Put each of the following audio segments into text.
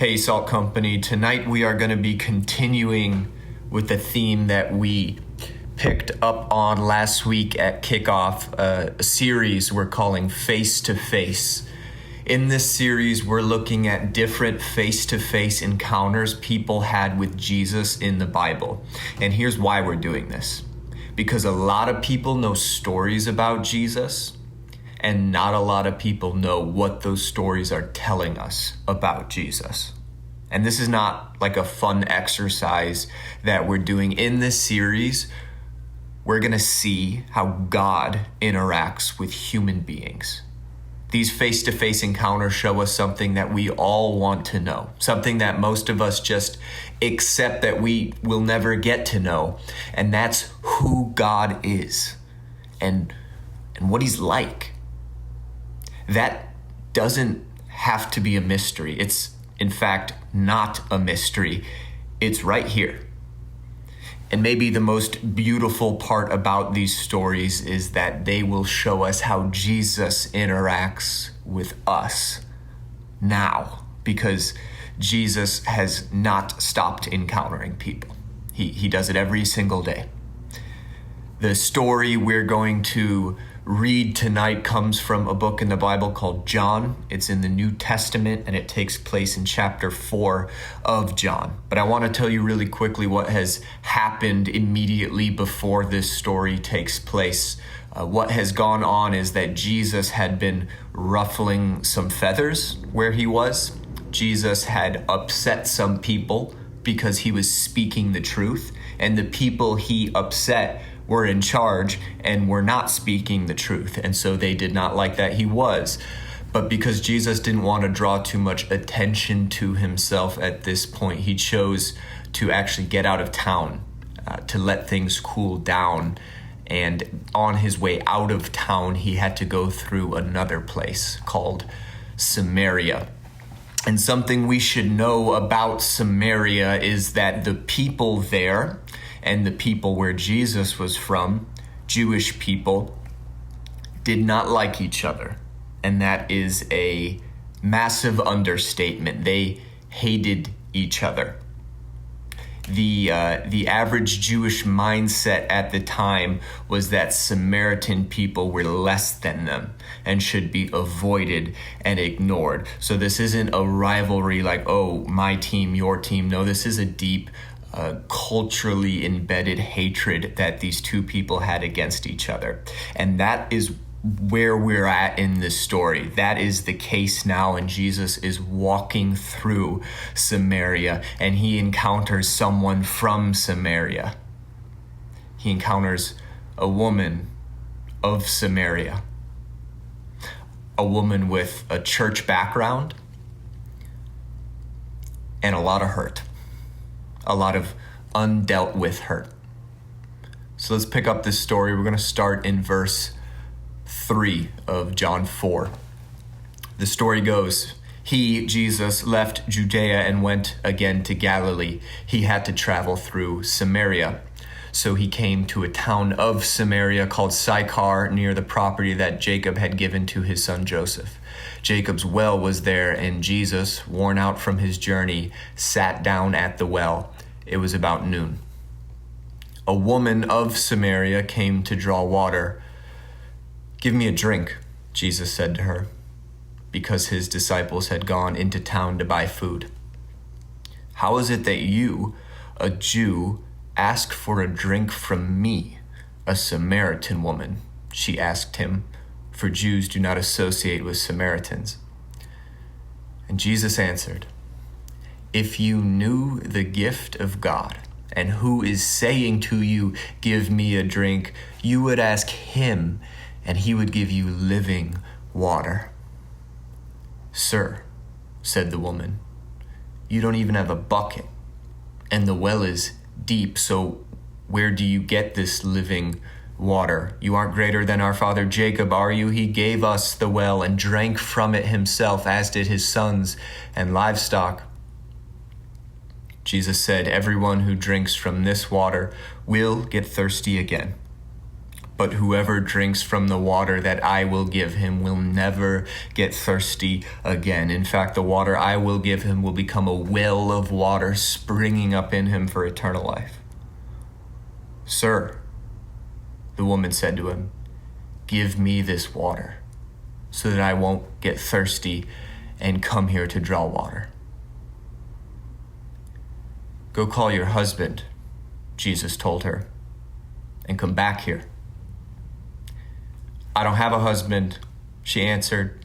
Hey, Salt Company. Tonight we are going to be continuing with the theme that we picked up on last week at kickoff, a series we're calling Face to Face. In this series, we're looking at different face-to-face encounters people had with Jesus in the Bible. And here's why we're doing this. Because a lot of people know stories about Jesus, and not a lot of people know what those stories are telling us about Jesus. And this is not like a fun exercise that we're doing. In this series, we're going to see how God interacts with human beings. These face-to-face encounters show us something that we all want to know, something that most of us just accept that we will never get to know, and that's who God is and what he's like. That doesn't have to be a mystery. It's, in fact, not a mystery. It's right here. And maybe the most beautiful part about these stories is that they will show us how Jesus interacts with us now, because Jesus has not stopped encountering people. He does it every single day. The story we're going to read tonight comes from a book in the Bible called John. It's in the New Testament, and it takes place in chapter 4 of John. But I want to tell you really quickly what has happened immediately before this story takes place. What has gone on is that Jesus had been ruffling some feathers where he was. Jesus had upset some people because he was speaking the truth, and the people he upset were in charge and were not speaking the truth. And so they did not like that he was. But because Jesus didn't want to draw too much attention to himself at this point, he chose to actually get out of town, to let things cool down. And on his way out of town, he had to go through another place called Samaria. And something we should know about Samaria is that the people there and the people where Jesus was from, Jewish people, did not like each other. And that is a massive understatement. They hated each other. The average Jewish mindset at the time was that Samaritan people were less than them and should be avoided and ignored. So this isn't a rivalry like, oh, my team, your team. No, this is a deep culturally embedded hatred that these two people had against each other. And that is where we're at in this story. That is the case now, and Jesus is walking through Samaria, and he encounters someone from Samaria. He encounters a woman of Samaria, a woman with a church background and a lot of hurt. A lot of undealt with hurt. So let's pick up this story. We're going to start in verse 3 of John 4. The story goes, he, Jesus, left Judea and went again to Galilee. He had to travel through Samaria. So he came to a town of Samaria called Sychar, near the property that Jacob had given to his son Joseph. Jacob's well was there, and Jesus, worn out from his journey, sat down at the well. It was about noon. A woman of Samaria came to draw water. "Give me a drink," Jesus said to her, because his disciples had gone into town to buy food. "How is it that you, a Jew, ask for a drink from me, a Samaritan woman?" she asked him, for Jews do not associate with Samaritans. And Jesus answered, "If you knew the gift of God and who is saying to you, 'Give me a drink,' you would ask him, and he would give you living water." "Sir," said the woman, "you don't even have a bucket, and the well is deep, so where do you get this living water? You aren't greater than our father Jacob, are you? He gave us the well and drank from it himself, as did his sons and livestock." Jesus said, "Everyone who drinks from this water will get thirsty again. but whoever drinks from the water that I will give him will never get thirsty again. In fact, the water I will give him will become a well of water springing up in him for eternal life." "Sir," the woman said to him, "give me this water so that I won't get thirsty and come here to draw water." "Go call your husband," Jesus told her, "and come back here." "I don't have a husband," she answered.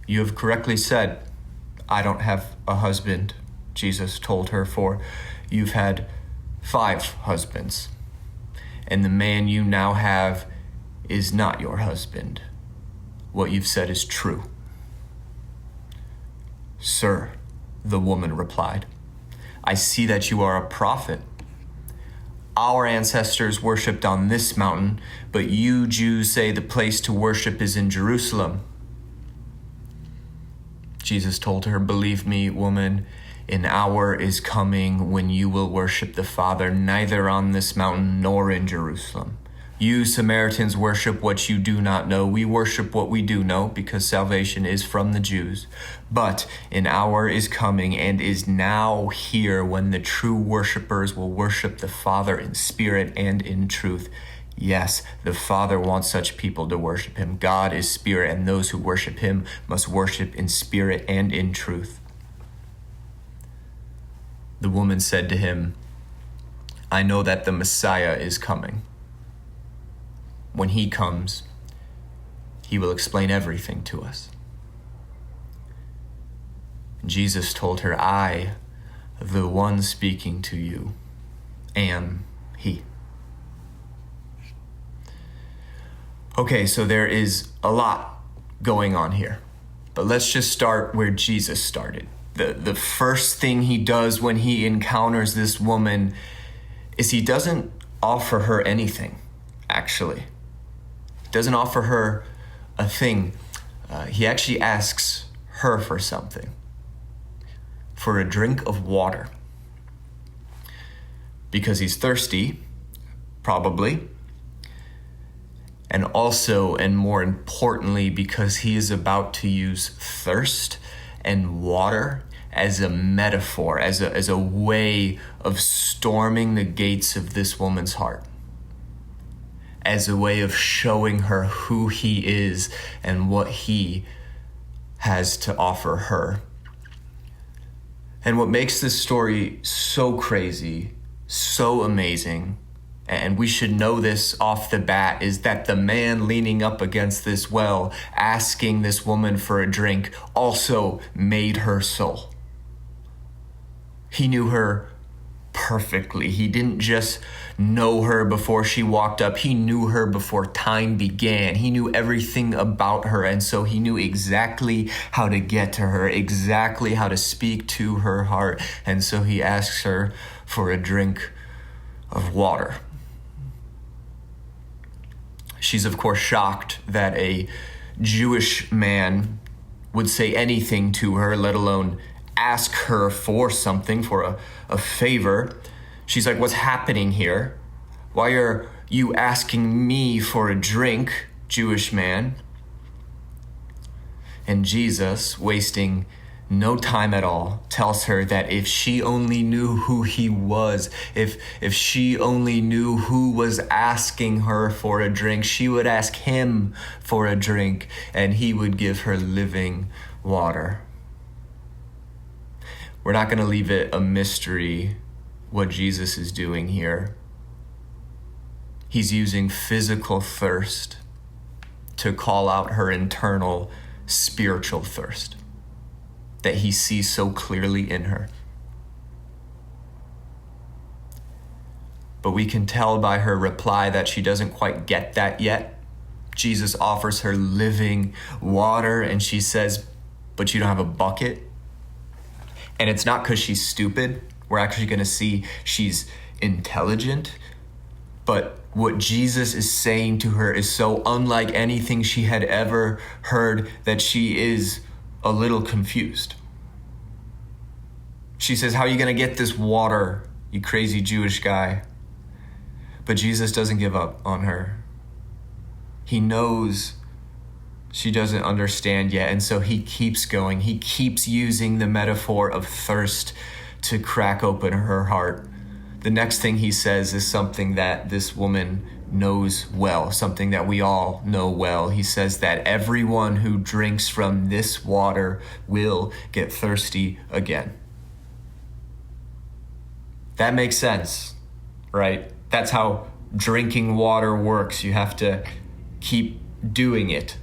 "You have correctly said, 'I don't have a husband,'" Jesus told her, "for you've had 5 husbands, and the man you now have is not your husband. What you've said is true." "Sir," the woman replied, "I see that you are a prophet. Our ancestors worshipped on this mountain, but you Jews say the place to worship is in Jerusalem." Jesus told her, "Believe me, woman, an hour is coming when you will worship the Father neither on this mountain nor in Jerusalem. You Samaritans worship what you do not know. We worship what we do know, because salvation is from the Jews. But an hour is coming and is now here when the true worshipers will worship the Father in spirit and in truth. Yes, the Father wants such people to worship him. God is spirit, and those who worship him must worship in spirit and in truth." The woman said to him, "I know that the Messiah is coming. When he comes, he will explain everything to us." Jesus told her, "I, the one speaking to you, am he." Okay, so there is a lot going on here, but let's just start where Jesus started. The first thing he does when he encounters this woman is he doesn't offer her anything, actually. He doesn't offer her a thing. He actually asks her for something, for a drink of water, because he's thirsty, probably, and also, and more importantly, because he is about to use thirst and water as a metaphor, as a way of storming the gates of this woman's heart, as a way of showing her who he is and what he has to offer her. And what makes this story so crazy, so amazing, and we should know this off the bat, is that the man leaning up against this well, asking this woman for a drink, also made her soul. He knew her perfectly. He didn't just know her before she walked up. He knew her before time began. He knew everything about her, and so he knew exactly how to get to her, exactly how to speak to her heart. And so he asks her for a drink of water. She's, of course, shocked that a Jewish man would say anything to her, let alone ask her for something, for a favor. She's like, "What's happening here? Why are you asking me for a drink, Jewish man?" And Jesus, wasting no time at all, tells her that if she only knew who he was, if she only knew who was asking her for a drink, she would ask him for a drink, and he would give her living water. We're not going to leave it a mystery what Jesus is doing here. He's using physical thirst to call out her internal spiritual thirst that he sees so clearly in her. But we can tell by her reply that she doesn't quite get that yet. Jesus offers her living water, and she says, "But you don't have a bucket?" And it's not because she's stupid. We're actually going to see she's intelligent. But what Jesus is saying to her is so unlike anything she had ever heard that she is a little confused. She says, "How are you going to get this water, you crazy Jewish guy?" But Jesus doesn't give up on her. He knows she doesn't understand yet, and so he keeps going. He keeps using the metaphor of thirst to crack open her heart. The next thing he says is something that this woman knows well, something that we all know well. He says that everyone who drinks from this water will get thirsty again. That makes sense, right? That's how drinking water works. You have to keep doing it.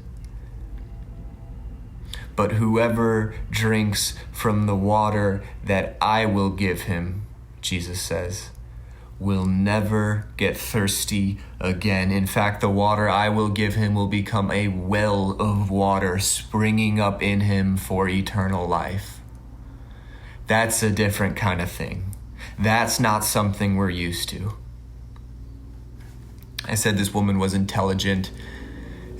But whoever drinks from the water that I will give him, Jesus says, will never get thirsty again. In fact, the water I will give him will become a well of water springing up in him for eternal life. That's a different kind of thing. That's not something we're used to. I said this woman was intelligent,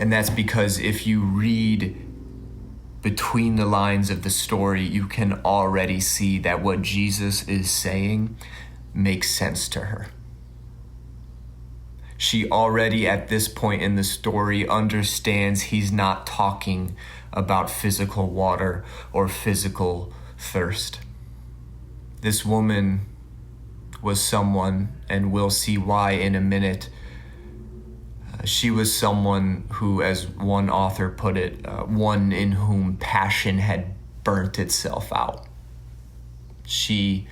and that's because if you read between the lines of the story, you can already see that what Jesus is saying makes sense to her. She already at this point in the story understands he's not talking about physical water or physical thirst. This woman was someone, and we'll see why in a minute. She was someone who, as one author put it, one in whom passion had burnt itself out. She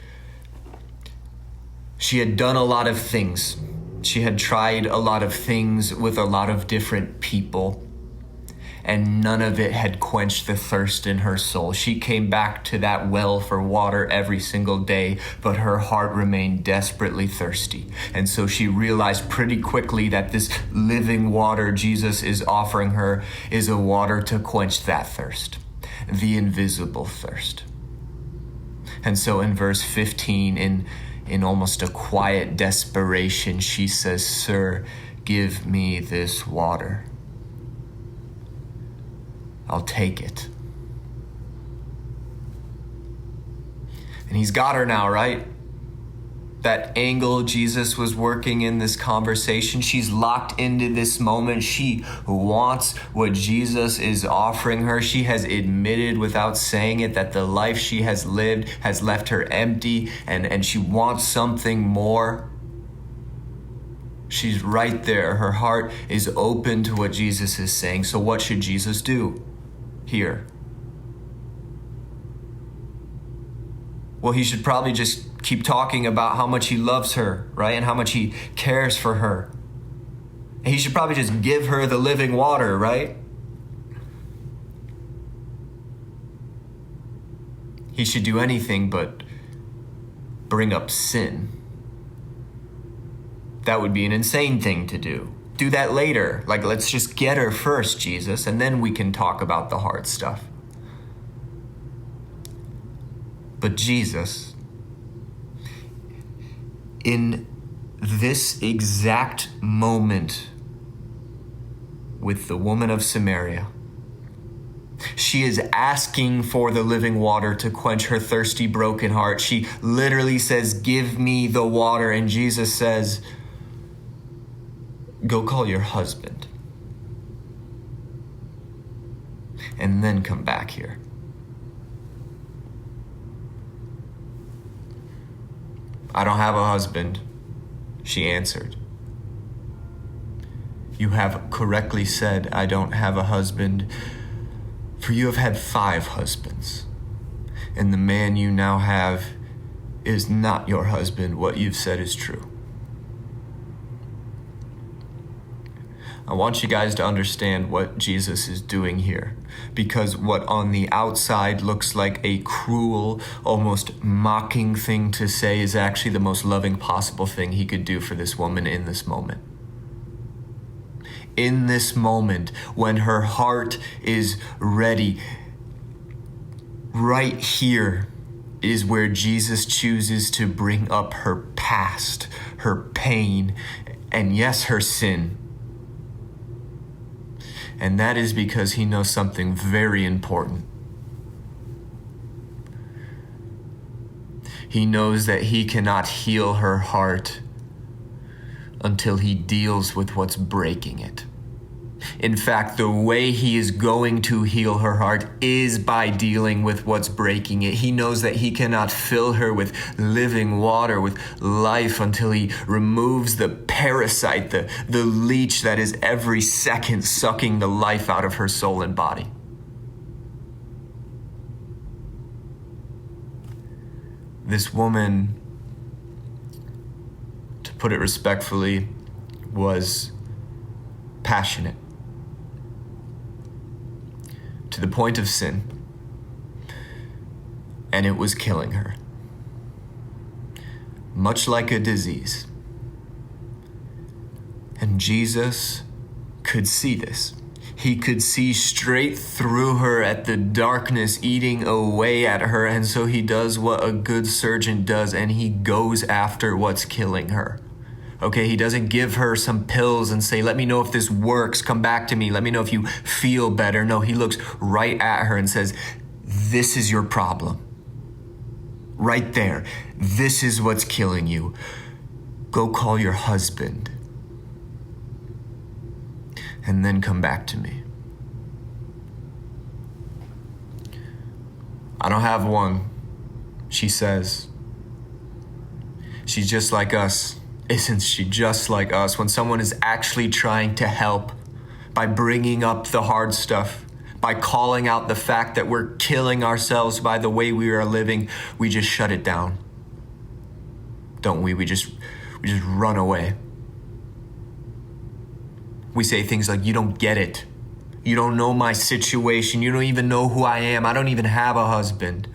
had done a lot of things. She had tried a lot of things with a lot of different people, and none of it had quenched the thirst in her soul. She came back to that well for water every single day, but her heart remained desperately thirsty. And so she realized pretty quickly that this living water Jesus is offering her is a water to quench that thirst, the invisible thirst. And so in verse 15, in almost a quiet desperation, she says, "Sir, give me this water. I'll take it." And he's got her now, right? That angle Jesus was working in this conversation. She's locked into this moment. She wants what Jesus is offering her. She has admitted without saying it that the life she has lived has left her empty, and she wants something more. She's right there. Her heart is open to what Jesus is saying. So what should Jesus do here? Well, he should probably just keep talking about how much he loves her, right? And how much he cares for her. And he should probably just give her the living water, right? He should do anything but bring up sin. That would be an insane thing to do. Do that later. Like, let's just get her first, Jesus, and then we can talk about the hard stuff. But Jesus, in this exact moment with the woman of Samaria, she is asking for the living water to quench her thirsty, broken heart. She literally says, "Give me the water." And Jesus says, "Go call your husband and then come back here." "I don't have a husband," she answered. "You have correctly said, I don't have a husband, for you have had 5 husbands, and the man you now have is not your husband. What you've said is true." I want you guys to understand what Jesus is doing here, because what on the outside looks like a cruel, almost mocking thing to say is actually the most loving possible thing he could do for this woman in this moment. In this moment, when her heart is ready, right here is where Jesus chooses to bring up her past, her pain, and yes, her sin. And that is because he knows something very important. He knows that he cannot heal her heart until he deals with what's breaking it. In fact, the way he is going to heal her heart is by dealing with what's breaking it. He knows that he cannot fill her with living water, with life, until he removes the parasite, the leech that is every second sucking the life out of her soul and body. This woman, to put it respectfully, was passionate to the point of sin, and it was killing her. Much like a disease. And Jesus could see this. He could see straight through her at the darkness eating away at her, and so he does what a good surgeon does, and he goes after what's killing her. Okay, he doesn't give her some pills and say, let me know if this works, come back to me, let me know if you feel better. No, he looks right at her and says, this is your problem. Right there. This is what's killing you. Go call your husband. And then come back to me. I don't have one, she says. She's just like us. Isn't she just like us? When someone is actually trying to help by bringing up the hard stuff, by calling out the fact that we're killing ourselves by the way we are living, we just shut it down. Don't we? We just run away. We say things like, you don't get it. You don't know my situation. You don't even know who I am. I don't even have a husband.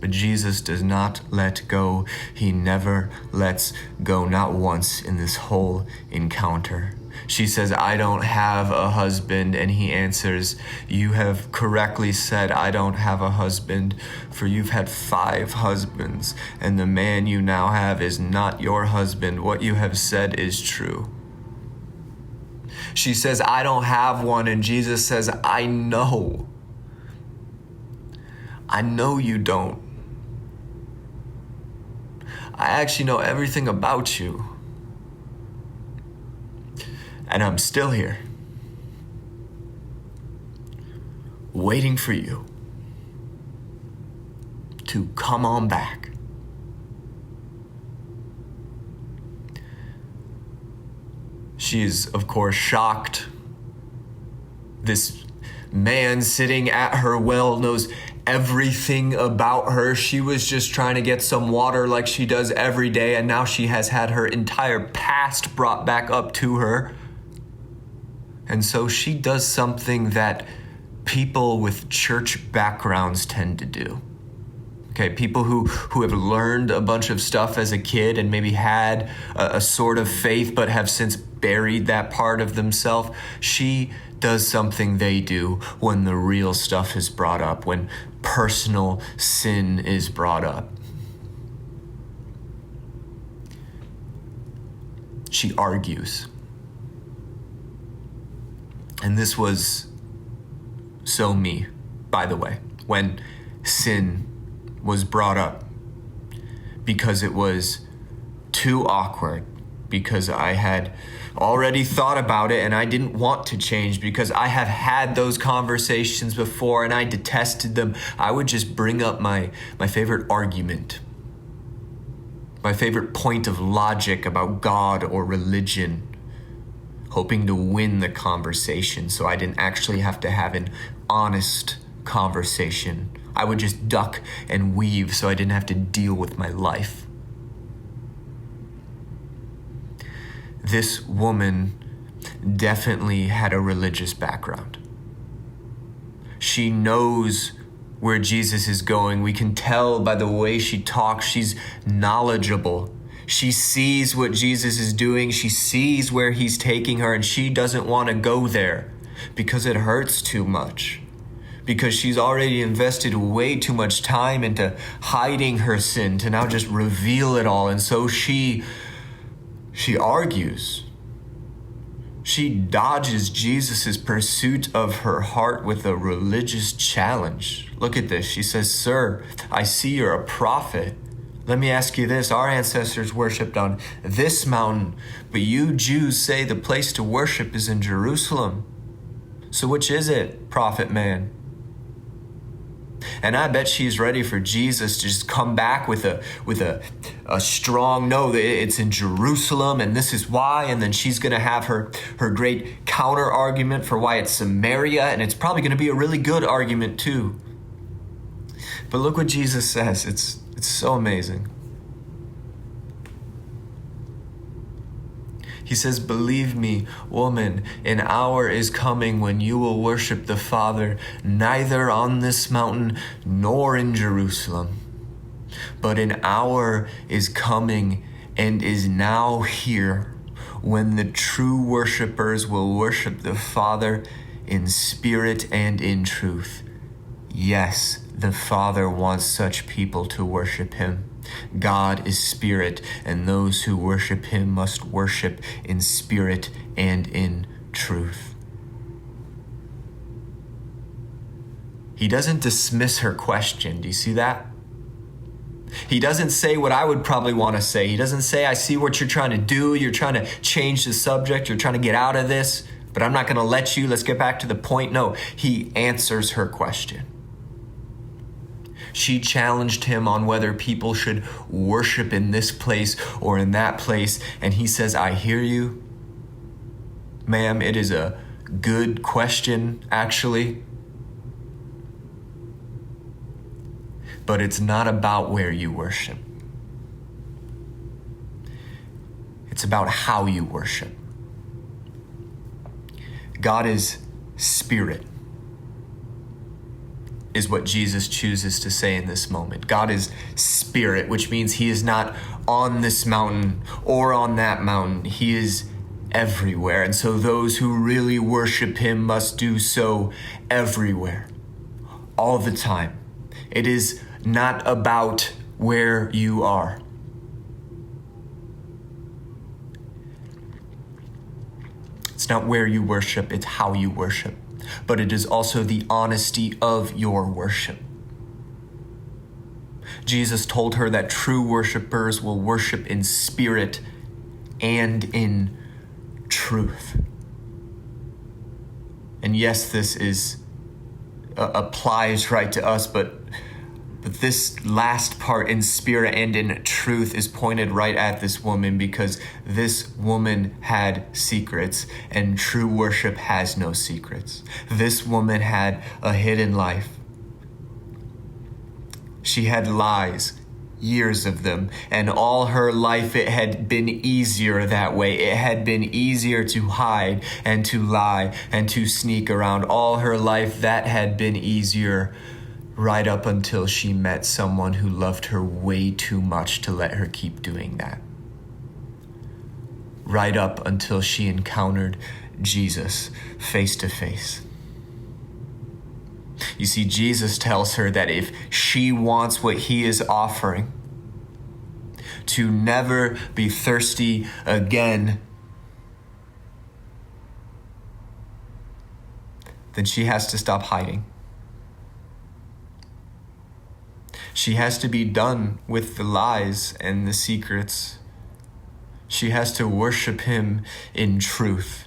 But Jesus does not let go. He never lets go, not once in this whole encounter. She says, I don't have a husband. And he answers, you have correctly said, I don't have a husband, for you've had 5 husbands, and the man you now have is not your husband. What you have said is true. She says, I don't have one. And Jesus says, I know. I know you don't. I actually know everything about you. And I'm still here, waiting for you to come on back. She is, of course, shocked. This man sitting at her well knows everything about her. She was just trying to get some water like she does every day, and now she has had her entire past brought back up to her. And so she does something that people with church backgrounds tend to do. Okay, people who have learned a bunch of stuff as a kid and maybe had a sort of faith but have since buried that part of themselves. She does something they do when the real stuff is brought up, when personal sin is brought up. She argues. And this was so me, by the way, when sin was brought up, because it was too awkward, because I had already thought about it and I didn't want to change, because I have had those conversations before and I detested them. I would just bring up my favorite argument, my favorite point of logic about God or religion, hoping to win the conversation so I didn't actually have to have an honest conversation. I would just duck and weave so I didn't have to deal with my life. This woman definitely had a religious background. She knows where Jesus is going. We can tell by the way she talks. She's knowledgeable. She sees what Jesus is doing. She sees where he's taking her, and she doesn't want to go there because it hurts too much. Because she's already invested way too much time into hiding her sin to now just reveal it all. And so she argues. She dodges Jesus' pursuit of her heart with a religious challenge. Look at this. She says, "Sir, I see you're a prophet. Let me ask you this. Our ancestors worshipped on this mountain, but you Jews say the place to worship is in Jerusalem. So which is it, prophet man?" And I bet she's ready for Jesus to just come back with a strong no, it's in Jerusalem and this is why. And then she's going to have her great counter argument for why it's Samaria. And it's probably going to be a really good argument too. But look what Jesus says. It's so amazing. He says, "Believe me, woman, an hour is coming when you will worship the Father neither on this mountain nor in Jerusalem. But an hour is coming and is now here when the true worshipers will worship the Father in spirit and in truth. Yes, the Father wants such people to worship him. God is spirit, and those who worship him must worship in spirit and in truth." He doesn't dismiss her question. Do you see that? He doesn't say what I would probably want to say. He doesn't say, "I see what you're trying to do. You're trying to change the subject. You're trying to get out of this, but I'm not going to let you. Let's get back to the point." No, he answers her question. She challenged him on whether people should worship in this place or in that place. And he says, "I hear you, ma'am. It is a good question, actually. But it's not about where you worship. It's about how you worship. God is spirit, is what Jesus chooses to say in this moment. God is spirit, which means he is not on this mountain or on that mountain. He is everywhere. And so those who really worship him must do so everywhere, all the time. It is not about where you are. It's not where you worship, it's how you worship. But it is also the honesty of your worship. Jesus told her that true worshipers will worship in spirit and in truth. And yes, this applies right to us, but this last part, in spirit and in truth, is pointed right at this woman, because this woman had secrets and true worship has no secrets. This woman had a hidden life. She had lies, years of them, and all her life it had been easier that way. It had been easier to hide and to lie and to sneak around. All her life that had been easier, right up until she met someone who loved her way too much to let her keep doing that. Right up until she encountered Jesus face to face. You see, Jesus tells her that if she wants what he is offering, to never be thirsty again, then she has to stop hiding. She has to be done with the lies and the secrets. She has to worship him in truth.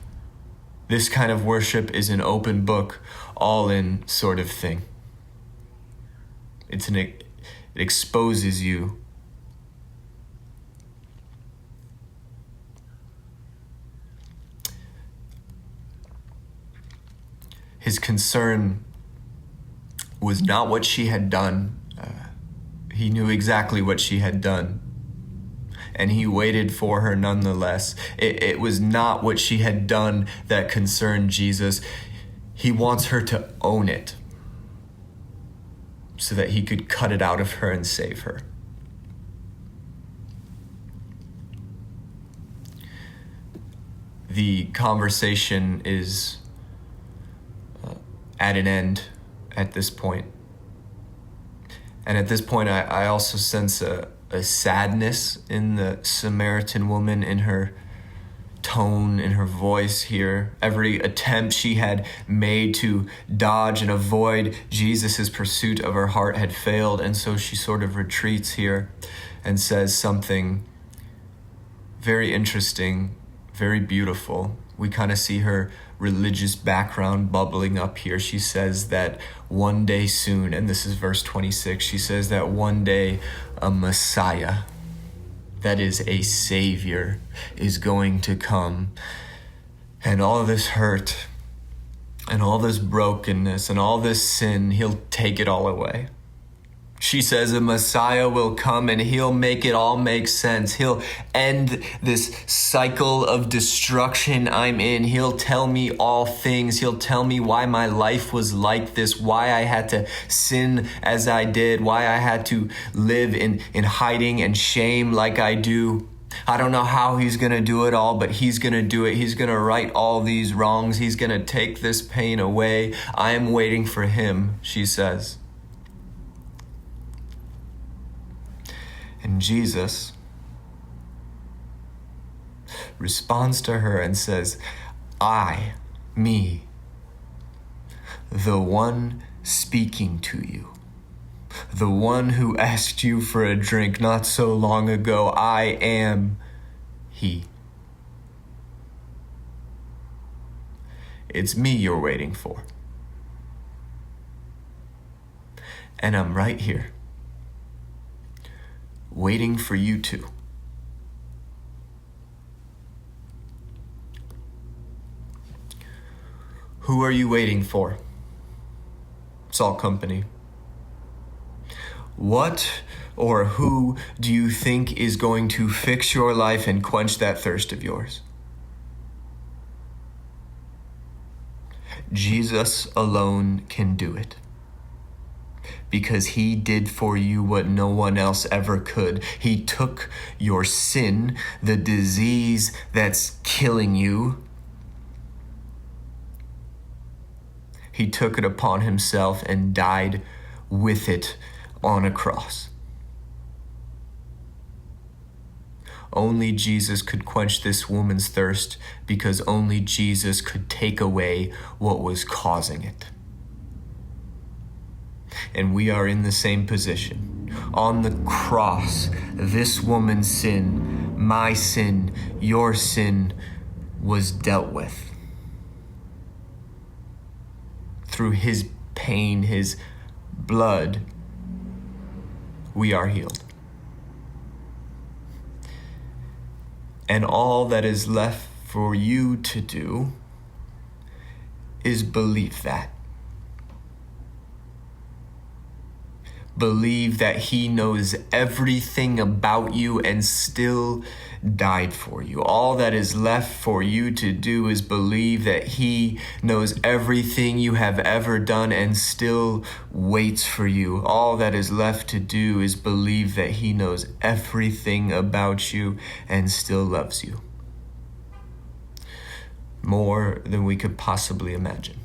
This kind of worship is an open book, all in sort of thing. It exposes you. His concern was not what she had done. He knew exactly what she had done, and he waited for her nonetheless. It was not what she had done that concerned Jesus. He wants her to own it so that he could cut it out of her and save her. The conversation is at an end at this point. And at this point, I also sense a sadness in the Samaritan woman, in her tone in her voice here. Every attempt she had made to dodge and avoid Jesus' pursuit of her heart had failed, and so she sort of retreats here and says something very interesting, very beautiful. We kind of see her religious background bubbling up here. She says that one day soon, and this is verse 26, she says that one day a Messiah, that is a Savior, is going to come. And all this hurt and all this brokenness and all this sin, he'll take it all away. She says a Messiah will come and he'll make it all make sense. He'll end this cycle of destruction I'm in. He'll tell me all things. He'll tell me why my life was like this, why I had to sin as I did, why I had to live in hiding and shame like I do. I don't know how he's going to do it all, but he's going to do it. He's going to right all these wrongs. He's going to take this pain away. I am waiting for him, she says. And Jesus responds to her and says, me, the one speaking to you, the one who asked you for a drink not so long ago, I am he. It's me you're waiting for. And I'm right here, waiting for you too. Who are you waiting for, Salt Company? What or who do you think is going to fix your life and quench that thirst of yours? Jesus alone can do it, because he did for you what no one else ever could. He took your sin, the disease that's killing you. He took it upon himself and died with it on a cross. Only Jesus could quench this woman's thirst, because only Jesus could take away what was causing it. And we are in the same position. On the cross, this woman's sin, my sin, your sin, was dealt with. Through his pain, his blood, we are healed. And all that is left for you to do is believe that. Believe that he knows everything about you and still died for you. All that is left for you to do is believe that he knows everything you have ever done and still waits for you. All that is left to do is believe that he knows everything about you and still loves you more than we could possibly imagine.